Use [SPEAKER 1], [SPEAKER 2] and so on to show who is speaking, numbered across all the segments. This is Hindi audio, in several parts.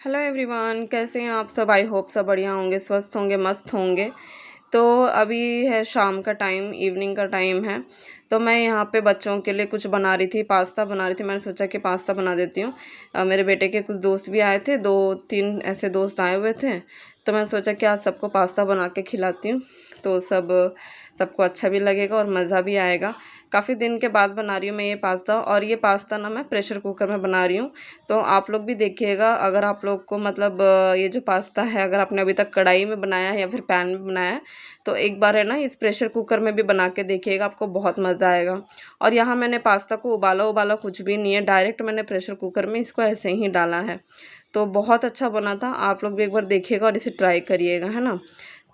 [SPEAKER 1] हेलो एवरीवन, कैसे हैं आप सब। आई होप सब बढ़िया होंगे, स्वस्थ होंगे, मस्त होंगे। तो अभी है शाम का टाइम, इवनिंग का टाइम है। तो मैं यहाँ पे बच्चों के लिए कुछ बना रही थी, पास्ता बना रही थी। मैंने सोचा कि पास्ता बना देती हूँ। मेरे बेटे के कुछ दोस्त भी आए थे, 2-3 ऐसे दोस्त आए हुए थे। तो मैंने सोचा कि आज सबको पास्ता बना के खिलाती हूँ, तो सबको अच्छा भी लगेगा और मज़ा भी आएगा। काफ़ी दिन के बाद बना रही हूँ मैं ये पास्ता, और ये पास्ता ना मैं प्रेशर कुकर में बना रही हूँ। तो आप लोग भी देखिएगा, अगर आप लोग को मतलब ये जो पास्ता है, अगर आपने अभी तक कढ़ाई में बनाया है या फिर पैन में बनाया है, तो एक बार है ना इस प्रेशर कुकर में भी बना के देखिएगा, आपको बहुत मज़ा आएगा। और यहाँ मैंने पास्ता को उबाला उबाला कुछ भी नहीं है, डायरेक्ट मैंने प्रेशर कुकर में इसको ऐसे ही डाला है। तो बहुत अच्छा बना था। आप लोग भी एक बार देखिएगा और इसे ट्राई करिएगा, है ना।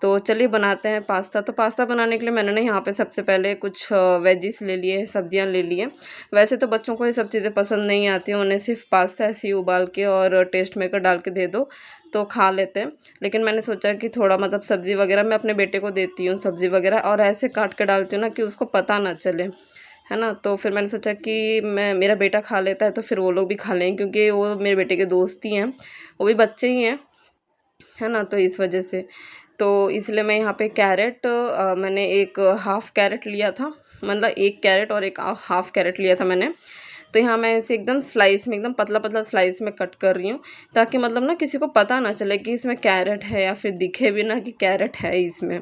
[SPEAKER 1] तो चलिए बनाते हैं पास्ता। तो पास्ता बनाने के लिए मैंने ना यहाँ पे सबसे पहले कुछ वेजिस ले लिए, सब्जियाँ ले लिए। वैसे तो बच्चों को ये सब चीज़ें पसंद नहीं आती हैं, उन्हें सिर्फ पास्ता ऐसे ही उबाल के और टेस्ट मेकर डाल के दे दो तो खा लेते हैं। लेकिन मैंने सोचा कि थोड़ा मतलब सब्ज़ी वगैरह मैं अपने बेटे को देती हूँ, सब्ज़ी वगैरह और ऐसे काट के डालती हूँ ना कि उसको पता ना चले, है ना। तो फिर मैंने सोचा कि मैं मेरा बेटा खा लेता है तो फिर वो लोग भी खा लेंगे, क्योंकि वो मेरे बेटे के दोस्त ही हैं, वो भी बच्चे ही हैं, है ना। तो इस वजह से तो इसलिए मैं यहाँ पे कैरेट मैंने एक हाफ़ कैरेट लिया था, मतलब एक कैरेट और एक हाफ़ कैरेट लिया था मैंने। तो यहाँ मैं इसे एकदम स्लाइस में, एकदम पतला पतला स्लाइस में कट कर रही हूँ, ताकि मतलब ना किसी को पता ना चले कि इसमें कैरेट है, या फिर दिखे भी ना कि कैरेट है इसमें,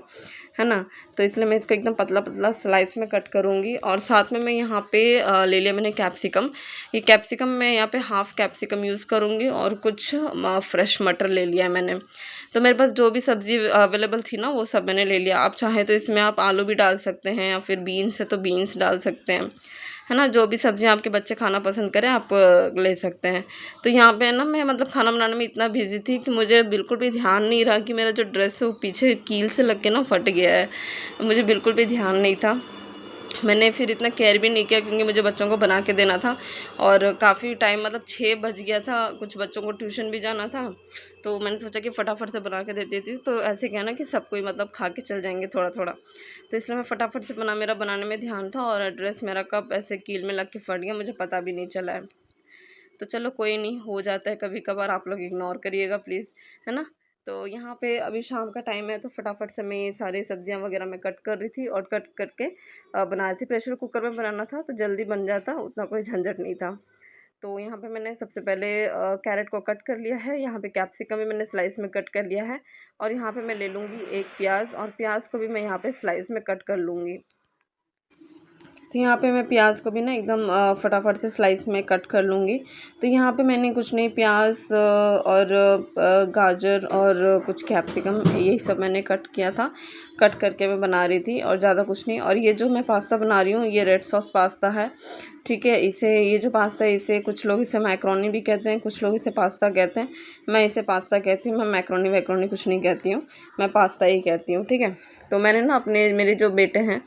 [SPEAKER 1] है ना। तो इसलिए मैं इसको एकदम पतला पतला स्लाइस में कट करूँगी। और साथ में मैं यहाँ पे ले लिया मैंने कैप्सिकम। ये कैप्सिकम मैं यहाँ पे हाफ़ कैप्सिकम यूज़ करूँगी, और कुछ फ्रेश मटर ले लिया है मैंने। तो मेरे पास जो भी सब्ज़ी अवेलेबल थी ना, वो सब मैंने ले लिया। आप चाहें तो इसमें आप आलू भी डाल सकते हैं, या फिर बीन्स है तो बीन्स डाल सकते हैं, है ना। जो भी सब्ज़ियाँ आपके बच्चे खाना पसंद करें आप ले सकते हैं। तो यहाँ पे ना मैं मतलब खाना बनाने में इतना बिज़ी थी कि मुझे बिल्कुल भी ध्यान नहीं रहा कि मेरा जो ड्रेस है वो पीछे कील से लग के ना फट गया है। मुझे बिल्कुल भी ध्यान नहीं था। मैंने फिर इतना केयर भी नहीं किया, क्योंकि मुझे बच्चों को बना के देना था, और काफ़ी टाइम मतलब 6 बज गया था, कुछ बच्चों को ट्यूशन भी जाना था। तो मैंने सोचा कि फटाफट से बना के दे देती हूँ, तो ऐसे क्या है ना कि सब कोई मतलब खा के चल जाएंगे थोड़ा थोड़ा। तो इसलिए मैं फटाफट से मेरा बनाने में ध्यान था, और ड्रेस मेरा कब ऐसे कील में लग के फट गया मुझे पता भी नहीं चला है। तो चलो कोई नहीं, हो जाता है कभी कभार, आप लोग इग्नोर करिएगा प्लीज़, है ना। तो यहाँ पे अभी शाम का टाइम है, तो फटाफट से मैं ये सारी सब्जियाँ वगैरह मैं कट कर रही थी, और कट करके बना रही थी। प्रेशर कुकर में बनाना था तो जल्दी बन जाता, उतना कोई झंझट नहीं था। तो यहाँ पे मैंने सबसे पहले कैरेट को कट कर लिया है, यहाँ पे कैप्सिकम भी मैंने स्लाइस में कट कर लिया है, और यहाँ पे मैं ले लूँगी एक प्याज, और प्याज को भी मैं यहाँ पे स्लाइस में कट कर लूँगी। तो यहाँ पे मैं प्याज को भी ना एकदम फटाफट से स्लाइस में कट कर लूँगी। तो यहाँ पे मैंने कुछ नहीं, प्याज और गाजर और कुछ कैप्सिकम, यही सब मैंने कट किया था। कट करके मैं बना रही थी, और ज़्यादा कुछ नहीं। और ये जो मैं पास्ता बना रही हूँ, ये रेड सॉस पास्ता है, ठीक है। इसे, ये जो पास्ता है, इसे कुछ लोग इसे मैक्रोनी भी कहते हैं, कुछ लोग इसे पास्ता कहते हैं। मैं इसे पास्ता कहती हूँ, मैं मैक्रोनी वैक्रोनी कुछ नहीं कहती हूँ, मैं पास्ता ही कहती हूँ, ठीक है। तो मैंने ना मेरे जो बेटे हैं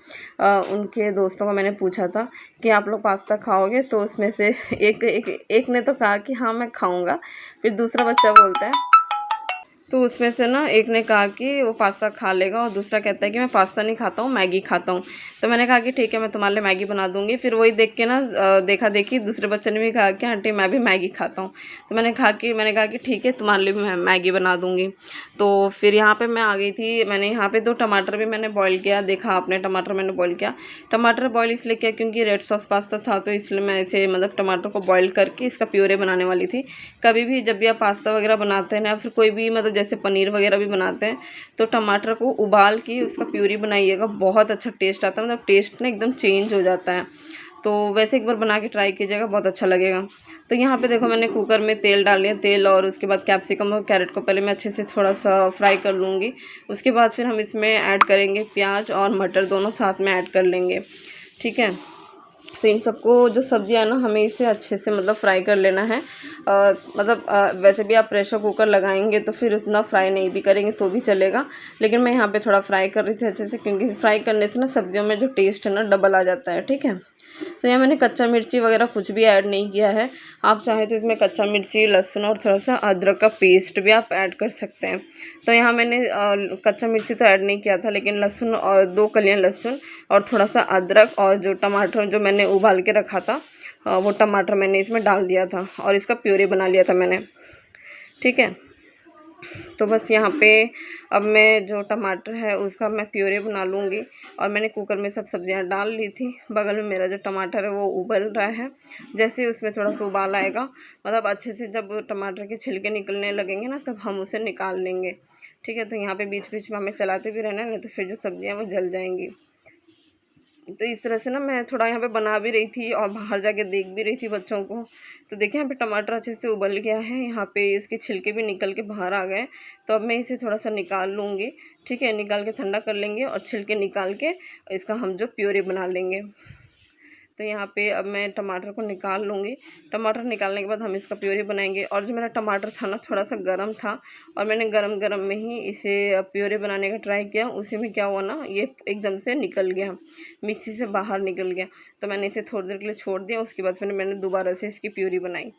[SPEAKER 1] उनके दोस्तों को मैंने पूछा था कि आप लोग पास्ता खाओगे, तो उसमें से एक ने तो कहा कि हाँ मैं खाऊंगा। फिर दूसरा बच्चा बोलता है, तो उसमें से ना एक ने कहा कि वो पास्ता खा लेगा, और दूसरा कहता है कि मैं पास्ता नहीं खाता हूँ, मैगी खाता हूँ। तो मैंने कहा कि ठीक है, मैं तुम्हारे लिए मैगी बना दूँगी। फिर वही देख के ना देखा देखी दूसरे बच्चे ने भी कहा कि आंटी मैं भी मैगी खाता हूँ। तो मैंने कहा कि ठीक है, तुम्हारे लिए भी मैं मैगी बना दूँगी। तो फिर यहाँ पे मैं आ गई थी, मैंने यहाँ पे 2 टमाटर भी मैंने बॉईल किया। देखा आपने, टमाटर मैंने बॉईल किया। टमाटर बॉईल इसलिए किया क्योंकि रेड सॉस पास्ता था, तो इसलिए मैं इसे मतलब टमाटर को बॉईल करके इसका प्यूरे बनाने वाली थी। कभी भी जब भी आप पास्ता वगैरह बनाते हैं ना, फिर कोई भी मतलब जैसे पनीर वगैरह भी बनाते हैं, तो टमाटर को उबाल के उसका प्यूरी बनाइएगा, बहुत अच्छा टेस्ट आता है, मतलब टेस्ट ना एकदम चेंज हो जाता है। तो वैसे एक बार बना के ट्राई कीजिएगा, बहुत अच्छा लगेगा। तो यहाँ पे देखो मैंने कुकर में तेल डाल लिया, तेल, और उसके बाद कैप्सिकम और कैरेट को पहले मैं अच्छे से थोड़ा सा फ्राई कर लूँगी। उसके बाद फिर हम इसमें ऐड करेंगे प्याज और मटर, दोनों साथ में ऐड कर लेंगे, ठीक है। तो इन सबको जो सब्जियां है ना, हमें इसे अच्छे से मतलब फ्राई कर लेना है। वैसे भी आप प्रेशर कुकर लगाएंगे तो फिर उतना फ्राई नहीं भी करेंगे तो भी चलेगा, लेकिन मैं यहाँ पे थोड़ा फ्राई कर रही थी अच्छे से, क्योंकि फ्राई करने से ना सब्जियों में जो टेस्ट है ना डबल आ जाता है, ठीक है। तो यहाँ मैंने कच्चा मिर्ची वगैरह कुछ भी ऐड नहीं किया है। आप चाहें तो इसमें कच्चा मिर्ची, लहसुन और थोड़ा सा अदरक का पेस्ट भी आप ऐड कर सकते हैं। तो यहाँ मैंने कच्चा मिर्ची तो ऐड नहीं किया था, लेकिन लहसुन और 2 कलियाँ लहसुन और थोड़ा सा अदरक, और जो टमाटर जो मैंने उबाल के रखा था वो टमाटर मैंने इसमें डाल दिया था, और इसका प्यूरी बना लिया था मैंने, ठीक है। तो बस यहाँ पे अब मैं जो टमाटर है उसका मैं प्योरे बना लूँगी। और मैंने कुकर में सब सब्जियाँ डाल ली थी। बगल में मेरा जो टमाटर है वो उबल रहा है। जैसे ही उसमें थोड़ा सा उबाल आएगा, मतलब अच्छे से जब टमाटर के छिलके निकलने लगेंगे ना, तब हम उसे निकाल लेंगे। ठीक है। तो यहाँ पे बीच बीच में हमें चलाते भी रहना है, नहीं तो फिर जो सब्जियाँ वो जल जाएंगी। तो इस तरह से ना मैं थोड़ा यहाँ पे बना भी रही थी और बाहर जाके देख भी रही थी बच्चों को। तो देखिए यहाँ पे टमाटर अच्छे से उबल गया है, यहाँ पे इसके छिलके भी निकल के बाहर आ गए। तो अब मैं इसे थोड़ा सा निकाल लूँगी। ठीक है। निकाल के ठंडा कर लेंगे और छिलके निकाल के इसका हम जो प्योरे बना लेंगे। तो यहाँ पे अब मैं टमाटर को निकाल लूँगी। टमाटर निकालने के बाद हम इसका प्योरी बनाएंगे। और जो मेरा टमाटर था ना, थोड़ा सा गर्म था और मैंने गरम गरम में ही इसे प्योरी बनाने का ट्राई किया। उसी में क्या हुआ ना, ये एकदम से निकल गया, मिक्सी से बाहर निकल गया। तो मैंने इसे थोड़ी देर के लिए छोड़ दिया। उसके बाद फिर मैंने दोबारा से इसकी प्योरी बनाई।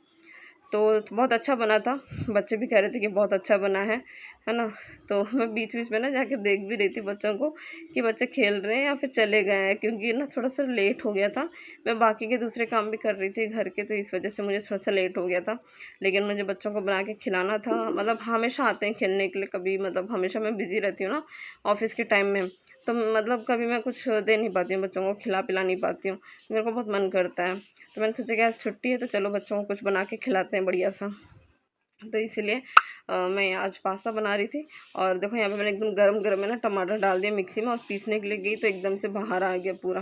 [SPEAKER 1] तो बहुत अच्छा बना था। बच्चे भी कह रहे थे कि बहुत अच्छा बना है ना। तो मैं बीच बीच में ना जाके देख भी रही थी बच्चों को कि बच्चे खेल रहे हैं या फिर चले गए हैं, क्योंकि ना थोड़ा सा लेट हो गया था। मैं बाकी के दूसरे काम भी कर रही थी घर के, तो इस वजह से मुझे थोड़ा सा लेट हो गया था। लेकिन मुझे बच्चों को बना के खिलाना था। मतलब हमेशा आते हैं खेलने के लिए, कभी मतलब हमेशा मैं बिज़ी रहती हूँ ना ऑफिस के टाइम में। तो मतलब कभी मैं कुछ दे नहीं पाती हूँ बच्चों को, खिला पिला नहीं पाती हूँ। मेरे को बहुत मन करता है। तो मैंने सोचा कि आज छुट्टी है तो चलो बच्चों को कुछ बना के खिलाते हैं बढ़िया सा। तो इसीलिए मैं आज पास्ता बना रही थी। और देखो यहाँ पे मैंने एकदम गरम गरम में ना टमाटर डाल दिया मिक्सी में, और पीसने के लिए गई तो एकदम से बाहर आ गया पूरा।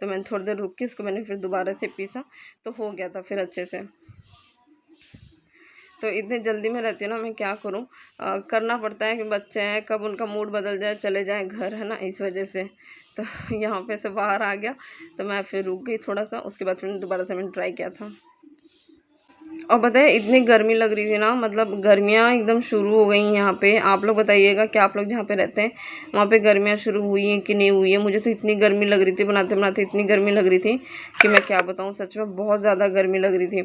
[SPEAKER 1] तो मैंने थोड़ी देर रुक के उसको मैंने फिर दोबारा से पीसा, तो हो गया था फिर अच्छे से। तो इतने जल्दी में रहती हूँ ना, मैं क्या करूँ, करना पड़ता है कि बच्चे हैं, कब उनका मूड बदल जाए चले जाए घर, है ना, इस वजह से। तो यहाँ पे से बाहर आ गया तो मैं फिर रुक गई थोड़ा सा। उसके बाद फिर दोबारा से मैंने ट्राई किया था। और पता है इतनी गर्मी लग रही थी ना, मतलब गर्मियाँ एकदम शुरू हो गई यहाँ पे। आप लोग बताइएगा कि आप लोग जहाँ पे रहते हैं वहाँ पे गर्मियाँ शुरू हुई हैं कि नहीं हुई है। मुझे तो इतनी गर्मी लग रही थी, बनाते बनाते इतनी गर्मी लग रही थी कि मैं क्या बताऊँ, सच में बहुत ज़्यादा गर्मी लग रही थी।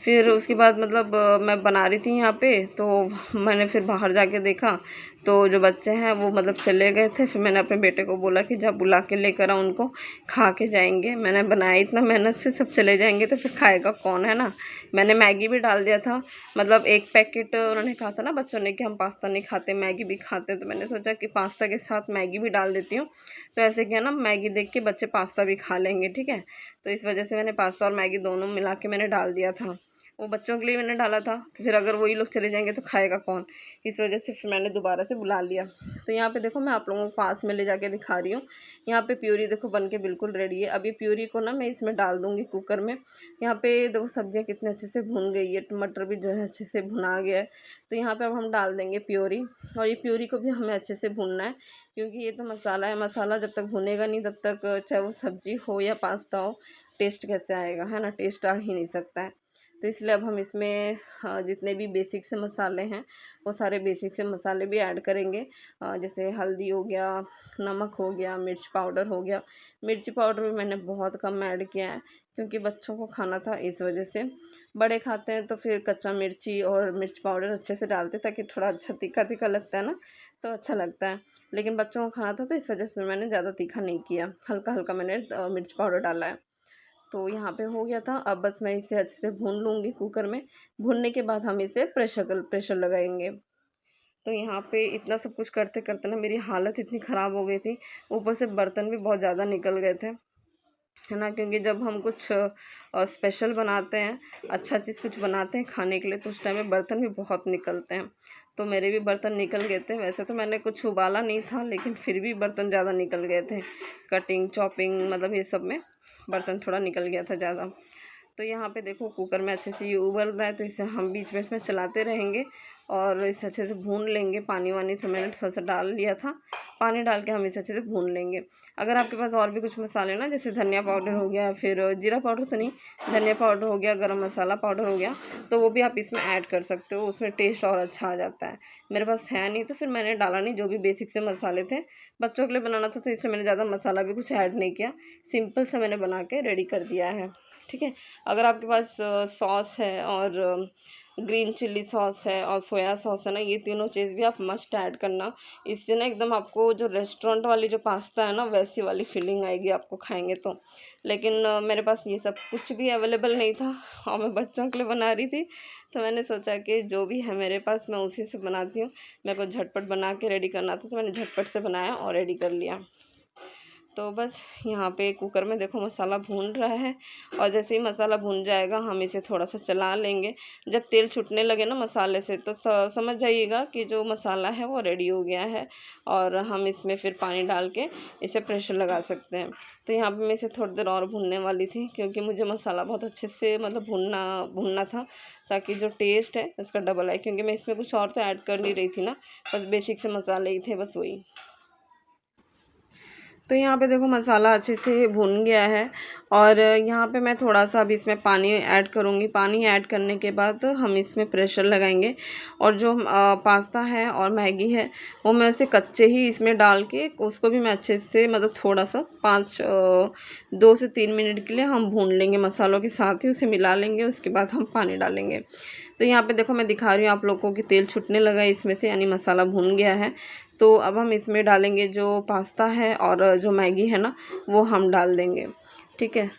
[SPEAKER 1] फिर उसके बाद मतलब मैं बना रही थी यहाँ पे, तो मैंने फिर बाहर जाके देखा तो जो बच्चे हैं वो मतलब चले गए थे। फिर मैंने अपने बेटे को बोला कि जब बुला के लेकर आ, उनको खा के जाएंगे। मैंने बनाया इतना मेहनत से, सब चले जाएंगे तो फिर खाएगा कौन, है ना। मैंने मैगी भी डाल दिया था, मतलब एक पैकेट। उन्होंने कहा था ना बच्चों ने कि हम पास्ता नहीं खाते मैगी भी खाते, तो मैंने सोचा कि पास्ता के साथ मैगी भी डाल देती हूँ। तो ऐसे किया ना, मैगी देख के बच्चे पास्ता भी खा लेंगे। ठीक है। तो इस वजह से मैंने पास्ता और मैगी दोनों मिला के मैंने डाल दिया था। वो बच्चों के लिए मैंने डाला था, तो फिर अगर वही लोग चले जाएंगे तो खाएगा कौन, इस वजह से फिर मैंने दोबारा से बुला लिया। तो यहाँ पे देखो मैं आप लोगों को पास में ले जाके दिखा रही हूँ। यहाँ पे प्यूरी देखो बन के बिल्कुल रेडी है। अब ये प्यूरी को ना मैं इसमें डाल दूँगी कुकर में। यहाँ पे देखो सब्जियाँ कितने अच्छे से भुन गई है, टमाटर भी जो है अच्छे से भुना गया है। तो यहाँ पे अब हम डाल देंगे प्यूरी। और ये प्यूरी को भी हमें अच्छे से भुनना है, क्योंकि ये तो मसाला है। मसाला जब तक भुनेगा नहीं तब तक चाहे वो सब्जी हो या पास्ता हो, टेस्ट कैसे आएगा, है ना, टेस्ट आ ही नहीं सकता है। तो इसलिए अब हम इसमें जितने भी बेसिक से मसाले हैं वो सारे बेसिक से मसाले भी ऐड करेंगे। जैसे हल्दी हो गया, नमक हो गया, मिर्च पाउडर हो गया। मिर्च पाउडर भी मैंने बहुत कम ऐड किया है, क्योंकि बच्चों को खाना था इस वजह से। बड़े खाते हैं तो फिर कच्चा मिर्ची और मिर्च पाउडर अच्छे से डालते ताकि थोड़ा अच्छा तीखा तीखा लगता है ना, तो अच्छा लगता है। लेकिन बच्चों को खाना था तो इस वजह से मैंने ज़्यादा तीखा नहीं किया, हल्का हल्का मैंने मिर्च पाउडर डाला है। तो यहाँ पे हो गया था। अब बस मैं इसे अच्छे से भून लूँगी कुकर में। भूनने के बाद हम इसे प्रेशर लगाएंगे। तो यहाँ पे इतना सब कुछ करते करते ना मेरी हालत इतनी ख़राब हो गई थी। ऊपर से बर्तन भी बहुत ज़्यादा निकल गए थे, है ना, क्योंकि जब हम कुछ स्पेशल बनाते हैं, अच्छा चीज़ कुछ बनाते हैं खाने के लिए, तो उस टाइम में बर्तन भी बहुत निकलते हैं। तो मेरे भी बर्तन निकल गए थे। वैसे तो मैंने कुछ उबाला नहीं था, लेकिन फिर भी बर्तन ज़्यादा निकल गए थे। कटिंग चॉपिंग मतलब ये सब में बर्तन थोड़ा निकल गया था ज़्यादा। तो यहाँ पे देखो कुकर में अच्छे से ये उबल रहा है, तो इसे हम बीच में इसमें चलाते रहेंगे और इसे अच्छे से भून लेंगे। पानी वानी से मैंने थोड़ा सा डाल लिया था, पानी डाल के हम इसे अच्छे से भून लेंगे। अगर आपके पास और भी कुछ मसाले ना, जैसे धनिया पाउडर हो गया, फिर जीरा पाउडर तो नहीं, धनिया पाउडर हो गया, गरम मसाला पाउडर हो गया, तो वो भी आप इसमें ऐड कर सकते हो, उसमें टेस्ट और अच्छा आ जाता है। मेरे पास है नहीं तो फिर मैंने डाला नहीं, जो भी बेसिक से मसाले थे। बच्चों के लिए बनाना था तो इससे मैंने ज़्यादा मसाला भी कुछ ऐड नहीं किया, सिंपल से मैंने बना के रेडी कर दिया है। ठीक है। अगर आपके पास सॉस है और ग्रीन चिल्ली सॉस है और सोया सॉस है ना, ये तीनों चीज़ भी आप मस्ट ऐड करना। इससे ना एकदम आपको जो रेस्टोरेंट वाली जो पास्ता है ना, वैसी वाली फीलिंग आएगी आपको खाएंगे तो। लेकिन मेरे पास ये सब कुछ भी अवेलेबल नहीं था और मैं बच्चों के लिए बना रही थी, तो मैंने सोचा कि जो भी है मेरे पास मैं उसी से बनाती हूँ। मेरे को झटपट बना के रेडी करना था, तो मैंने झटपट से बनाया और रेडी कर लिया। तो बस यहाँ पे कुकर में देखो मसाला भून रहा है, और जैसे ही मसाला भून जाएगा हम इसे थोड़ा सा चला लेंगे। जब तेल छूटने लगे ना मसाले से, तो समझ जाइएगा कि जो मसाला है वो रेडी हो गया है, और हम इसमें फिर पानी डाल के इसे प्रेशर लगा सकते हैं। तो यहाँ पे मैं इसे थोड़ी देर और भूनने वाली थी, क्योंकि मुझे मसाला बहुत अच्छे से मतलब भूनना था, ताकि जो टेस्ट है इसका डबल आए। क्योंकि मैं इसमें कुछ और तो ऐड कर नहीं रही थी ना, बस बेसिक से मसाले ही थे, बस वही। तो यहाँ पे देखो मसाला अच्छे से भुन गया है, और यहाँ पे मैं थोड़ा सा अभी इसमें पानी ऐड करूँगी। पानी ऐड करने के बाद हम इसमें प्रेशर लगाएंगे, और जो पास्ता है और मैगी है वो मैं उसे कच्चे ही इसमें डाल के उसको भी मैं अच्छे से मतलब थोड़ा सा 2 से 3 मिनट के लिए हम भून लेंगे मसालों के साथ ही, उसे मिला लेंगे। उसके बाद हम पानी डालेंगे। तो यहाँ पे देखो मैं दिखा रही हूँ आप लोगों को कि तेल छूटने लगा है इसमें से, यानी मसाला भून गया है। तो अब हम इसमें डालेंगे जो पास्ता है और जो मैगी है ना, वो हम डाल देंगे। ठीक है,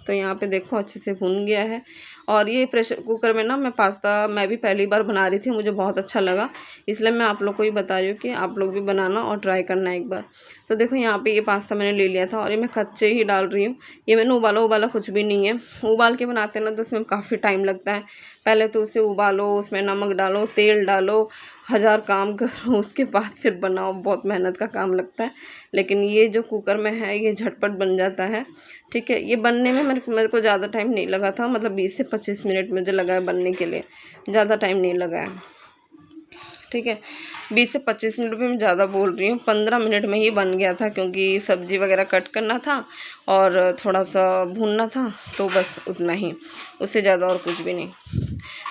[SPEAKER 1] तो यहाँ पे देखो अच्छे से भुन गया है। और ये प्रेशर कुकर में ना मैं भी पहली बार बना रही थी, मुझे बहुत अच्छा लगा, इसलिए मैं आप लोग को ही बता रही हूँ कि आप लोग भी बनाना और ट्राई करना एक बार। तो देखो यहाँ पे ये पास्ता मैंने ले लिया था, और ये मैं कच्चे ही डाल रही हूँ। ये मैंने उबाला कुछ भी नहीं है। उबाल के बनाते हैं ना तो उसमें काफ़ी टाइम लगता है। पहले तो उसे उबालो, उसमें नमक डालो, तेल डालो, हज़ार काम करो, उसके बाद फिर बनाओ, बहुत मेहनत का काम लगता है। लेकिन ये जो कुकर में है ये झटपट बन जाता है। ठीक है, ये बनने में मेरे को ज़्यादा टाइम नहीं लगा था, मतलब 20 से 25 मिनट मुझे लगा है बनने के लिए, ज़्यादा टाइम नहीं लगा है। ठीक है, 20 से 25 मिनट में मैं ज़्यादा बोल रही हूँ, 15 मिनट में ही बन गया था, क्योंकि सब्ज़ी वगैरह कट करना था और थोड़ा सा भूनना था, तो बस उतना ही, उससे ज़्यादा और कुछ भी नहीं।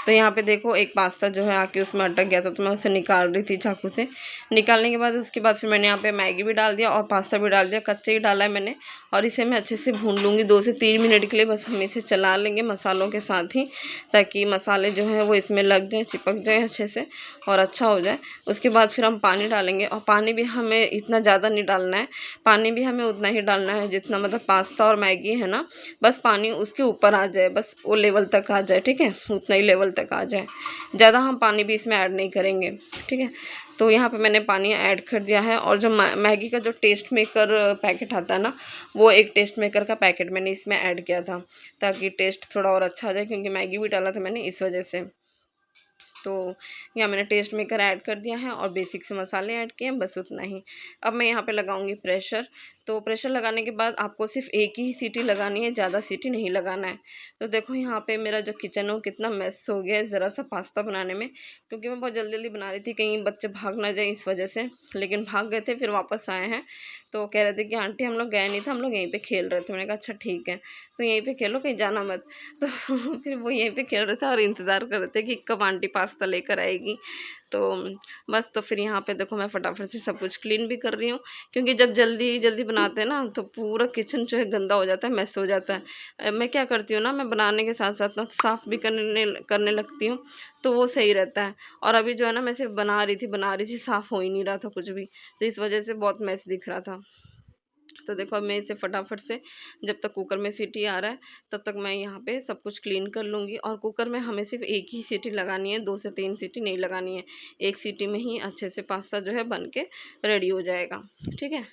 [SPEAKER 1] तो यहाँ पे देखो एक पास्ता जो है आके उसमें अटक गया था, तो मैं उसे निकाल रही थी चाकू से। निकालने के बाद उसके बाद फिर मैंने यहाँ पे मैगी भी डाल दिया और पास्ता भी डाल दिया, कच्चे ही डाला है मैंने। और इसे मैं अच्छे से भून लूँगी 2 से 3 मिनट के लिए, बस हम इसे चला लेंगे मसालों के साथ ही, ताकि मसाले जो हैं वो इसमें लग जाएँ, चिपक जाएँ अच्छे से और अच्छा हो जाए। उसके बाद फिर हम पानी डालेंगे, और पानी भी हमें इतना ज़्यादा नहीं डालना है, पानी भी हमें उतना ही डालना है जितना मतलब पास्ता और मैगी है ना, बस पानी उसके ऊपर आ जाए, बस वो लेवल तक आ जाए। ठीक है, उतना ही लेवल तक आ जाए, ज़्यादा हम पानी भी इसमें ऐड नहीं करेंगे। ठीक है, तो यहाँ पे मैंने पानी ऐड कर दिया है। और जो मैगी का जो टेस्ट मेकर पैकेट आता है ना, वो एक टेस्ट मेकर का पैकेट मैंने इसमें ऐड किया था, ताकि टेस्ट थोड़ा और अच्छा आ जाए, क्योंकि मैगी भी डाला था मैंने इस वजह से। तो यहाँ मैंने टेस्ट मेकर ऐड कर दिया है और बेसिक से मसाले ऐड किए हैं, बस उतना ही। अब मैं यहाँ पे लगाऊंगी प्रेशर। तो प्रेशर लगाने के बाद आपको सिर्फ एक ही सीटी लगानी है, ज़्यादा सीटी नहीं लगाना है। तो देखो यहाँ पे मेरा जो किचन है वो कितना मेस हो गया है ज़रा सा पास्ता बनाने में, क्योंकि मैं बहुत जल्दी जल्दी बना रही थी, कहीं बच्चे भाग ना जाए इस वजह से। लेकिन भाग गए थे, फिर वापस आए हैं, तो कह रहे थे कि आंटी हम लोग गए नहीं थे, हम लोग यहीं पर खेल रहे थे। मैंने कहा अच्छा ठीक है, तो यहीं पर खेलो, कहीं जाना मत। तो फिर वो यहीं पर खेल रहे थे और इंतज़ार कर रहे थे कि कब आंटी पास्ता लेकर आएगी। तो बस, तो फिर यहाँ पे देखो मैं फटाफट से सब कुछ क्लीन भी कर रही हूँ, क्योंकि जब जल्दी जल्दी बनाते हैं ना तो पूरा किचन जो है गंदा हो जाता है, मैस हो जाता है। मैं क्या करती हूँ ना, मैं बनाने के साथ साथ ना साफ़ भी करने लगती हूँ, तो वो सही रहता है। और अभी जो है ना मैं सिर्फ बना रही थी, साफ़ हो ही नहीं रहा था कुछ भी, तो इस वजह से बहुत मैस दिख रहा था। तो देखो अब मैं इसे फटाफट से, जब तक कुकर में सीटी आ रहा है तब तक मैं यहाँ पे सब कुछ क्लीन कर लूँगी। और कुकर में हमें सिर्फ एक ही सीटी लगानी है, 2 से 3 सीटी नहीं लगानी है। एक सीटी में ही अच्छे से पास्ता जो है बन के रेडी हो जाएगा। ठीक है,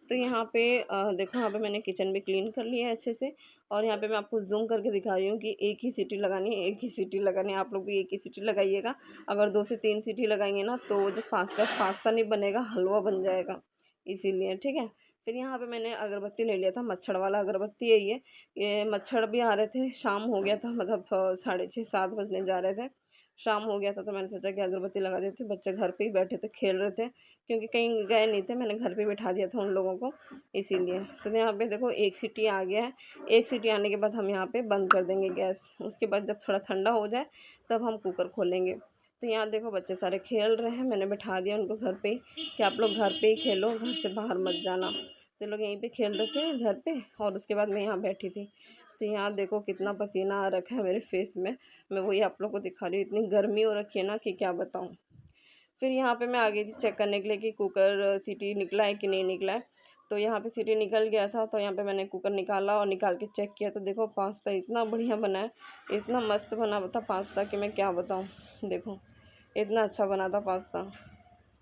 [SPEAKER 1] तो यहाँ पे देखो यहाँ पे मैंने किचन भी क्लीन कर लिया है अच्छे से। और यहाँ पे मैं आपको जूम करके दिखा रही हूँ कि एक ही सीटी लगानी है, एक ही सीटी लगानी है। आप लोग भी एक ही सीटी लगाइएगा। अगर 2 से 3 सीटी लगाएंगे ना तो जो पास्ता नहीं बनेगा, हलवा बन जाएगा, इसीलिए। ठीक है, फिर यहाँ पे मैंने अगरबत्ती ले लिया था, मच्छर वाला अगरबत्ती है ये मच्छर भी आ रहे थे, शाम हो गया था, मतलब 6:30 7 बजने जा रहे थे, शाम हो गया था। तो मैंने सोचा कि अगरबत्ती लगा देती हूँ। बच्चे घर पे ही बैठे थे, खेल रहे थे, क्योंकि कहीं गए नहीं थे, मैंने घर पे बिठा दिया था उन लोगों को, इसीलिए। तो यहाँ पे देखो एक सीटी आ गया है। एक सीटी आने के बाद हम यहाँ पे बंद कर देंगे गैस। उसके बाद जब थोड़ा ठंडा हो जाए तब हम कुकर खोलेंगे। तो यहाँ देखो बच्चे सारे खेल रहे हैं, मैंने बिठा दिया उनको घर पे ही कि आप लोग घर पे ही खेलो, घर से बाहर मत जाना। तो लोग यहीं पे खेल रहे थे घर पे, और उसके बाद मैं यहाँ बैठी थी। तो यहाँ देखो कितना पसीना आ रखा है मेरे फेस में, मैं वही आप लोग को दिखा रही हूँ। इतनी गर्मी हो रखी है ना कि क्या बताऊँ। फिर यहाँ पे मैं आ गई थी चेक करने के लिए कि कुकर सीटी निकला है कि नहीं निकला है। तो यहाँ पे सीटी निकल गया था, तो यहाँ पे मैंने कुकर निकाला और निकाल के चेक किया, तो देखो पास्ता इतना बढ़िया बना है, इतना मस्त बना था पास्ता कि मैं क्या बताऊँ। देखो इतना अच्छा बना था पास्ता,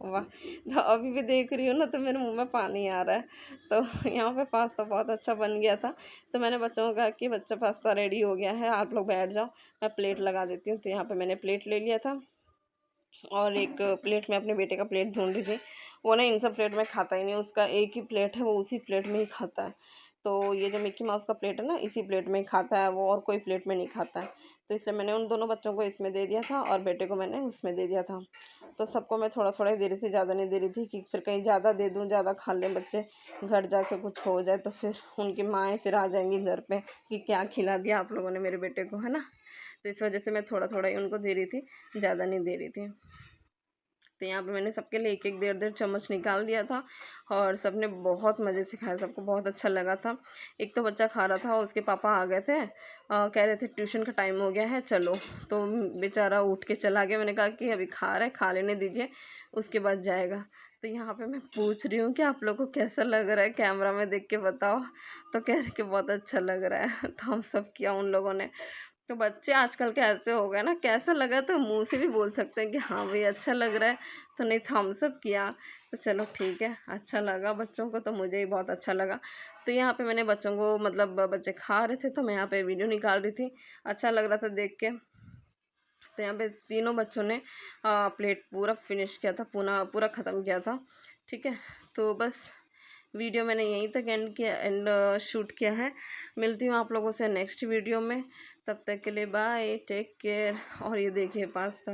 [SPEAKER 1] वाह। तो अभी भी देख रही हूँ ना तो मेरे मुंह में पानी आ रहा है। तो यहाँ पे पास्ता बहुत अच्छा बन गया था। तो मैंने बच्चों को कहा कि बच्चा पास्ता रेडी हो गया है, आप लोग बैठ जाओ, मैं प्लेट लगा देती हूँ। तो यहाँ पे मैंने प्लेट ले लिया था और एक प्लेट में अपने बेटे का प्लेट ढूंढ रही थी। वो ना इन सब प्लेट में खाता ही नहीं, उसका एक ही प्लेट है, वो उसी प्लेट में ही खाता है। तो ये जो मिक्की माउस का प्लेट है ना, इसी प्लेट में ही खाता है वो, और कोई प्लेट में नहीं खाता है। तो इसलिए मैंने उन दोनों बच्चों को इसमें दे दिया था और बेटे को मैंने उसमें दे दिया था। तो सबको मैं थोड़ा थोड़ा ही दे रही थी, ज़्यादा नहीं दे रही थी कि फिर कहीं ज़्यादा दे दूँ, ज़्यादा खा लें बच्चे, घर जाके कुछ हो जाए तो फिर उनकी माएँ फिर आ जाएंगी घर पे कि क्या खिला दिया आप लोगों ने मेरे बेटे को, है ना। तो इस वजह से मैं थोड़ा थोड़ा ही उनको दे रही थी, ज़्यादा नहीं दे रही थी। तो यहाँ पे मैंने सबके लिए एक एक 1.5 चम्मच निकाल दिया था और सबने बहुत मज़े से खाया, सबको बहुत अच्छा लगा था। एक तो बच्चा खा रहा था, उसके पापा आ गए थे, कह रहे थे ट्यूशन का टाइम हो गया है चलो, तो बेचारा उठ के चला गया। मैंने कहा कि अभी खा रहा है, खा लेने दीजिए, उसके बाद जाएगा। तो यहाँ पे मैं पूछ रही हूँ कि आप लोग को कैसा लग रहा है, कैमरा में देख के बताओ। तो कह रहे कि बहुत अच्छा लग रहा है। तो हम सब किया उन लोगों ने। तो बच्चे आजकल के ऐसे हो गए ना, कैसा लगा तो मुंह से भी बोल सकते हैं कि हाँ भाई अच्छा लग रहा है। तो नहीं थम्स अप किया। तो चलो ठीक है, अच्छा लगा बच्चों को, तो मुझे ही बहुत अच्छा लगा। तो यहाँ पे मैंने बच्चों को, मतलब बच्चे खा रहे थे तो मैं यहाँ पे वीडियो निकाल रही थी, अच्छा लग रहा था देख के। तो यहाँ पे तीनों बच्चों ने प्लेट पूरा फिनिश किया था, पूरा पूरा ख़त्म किया था। ठीक है, तो बस वीडियो मैंने यहीं तक एंड किया, एंड शूट किया है। मिलती हूँ आप लोगों से नेक्स्ट वीडियो में, तब तक के लिए बाय, टेक केयर। और ये देखिए पास्ता।